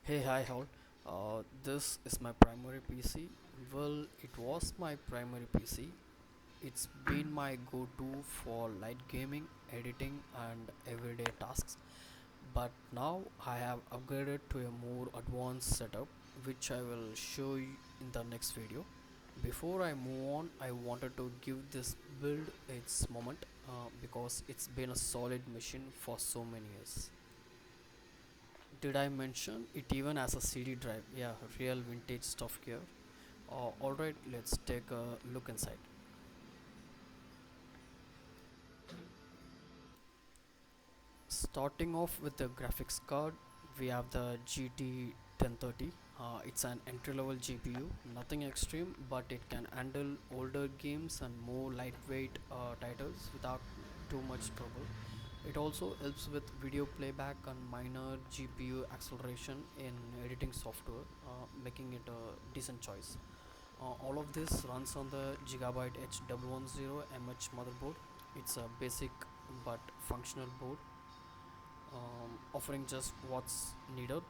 Hey, hi, all. This is my primary PC. Well, it was my primary PC. It's been my go to for light gaming, editing, and everyday tasks. But now I have upgraded to a more advanced setup, which I will show you in the next video. Before I move on, I wanted to give this build its moment because it's been a solid machine for so many years. Did I mention it even has a CD drive? Yeah, real vintage stuff here. Alright, let's take a look inside. Starting off with the graphics card, we have the GT1030. It's an entry level GPU, nothing extreme, but it can handle older games and more lightweight titles without too much trouble. It also helps with video playback and minor GPU acceleration in editing software, making it a decent choice. All of this runs on the GigabyteH110M-h motherboard. It's a basic but functional board, offering just what's needed.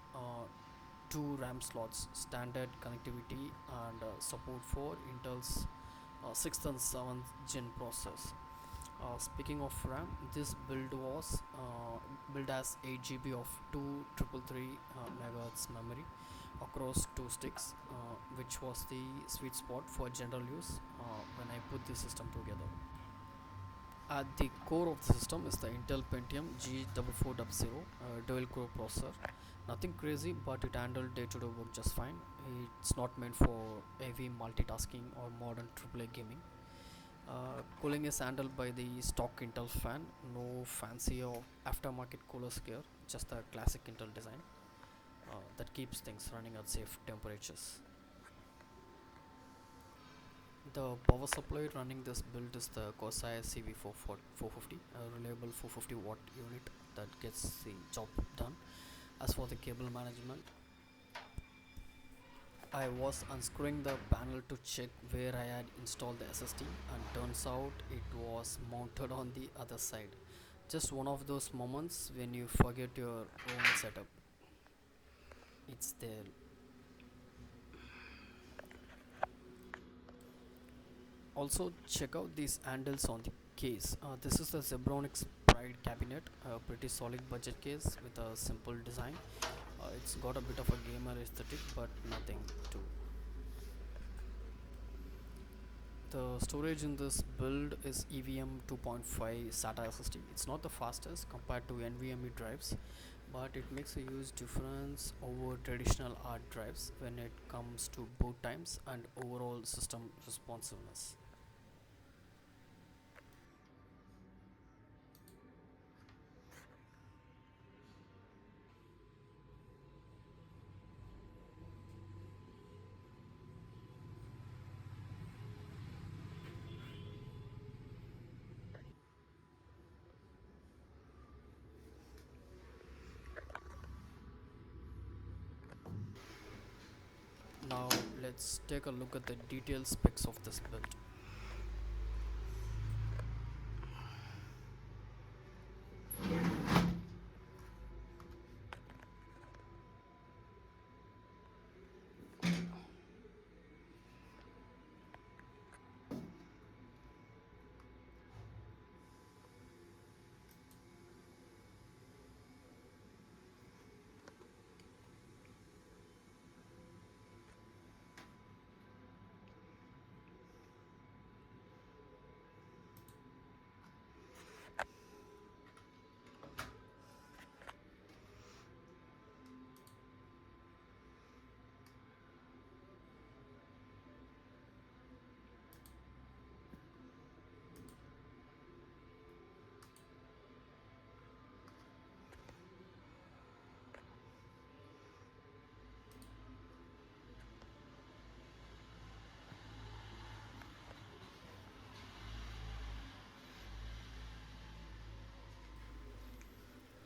Two RAM slots, standard connectivity, and support for Intel's 6th and 7th gen process. Speaking of RAM, this build was built as 8 GB of 2333 MHz memory across two sticks, which was the sweet spot for general use when I put the system together. At the core of the system is the Intel Pentium G4400 dual core processor. Nothing crazy, but it handled day-to-day work just fine. It's not meant for heavy multitasking or modern AAA gaming. Cooling is handled by the stock Intel fan, no fancy or aftermarket coolers here, just a classic Intel design that keeps things running at safe temperatures. The power supply running this build is the Corsair CV450, a reliable 450 watt unit that gets the job done. As for the cable management, I was unscrewing the panel to check where I had installed the SSD, and turns out it was mounted on the other side. Just one of those moments when you forget your own setup. It's there. Also, check out these handles on the case. This is the Zebronics Pride cabinet, a pretty solid budget case with a simple design. It's got a bit of a gamer aesthetic, but nothing too. The storage in this build is EVM 2.5 SATA SSD. It's not the fastest compared to NVMe drives, but it makes a huge difference over traditional hard drives when it comes to boot times and overall system responsiveness. Now let's take a look at the detailed specs of this build.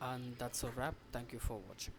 And that's a wrap. Thank you for watching.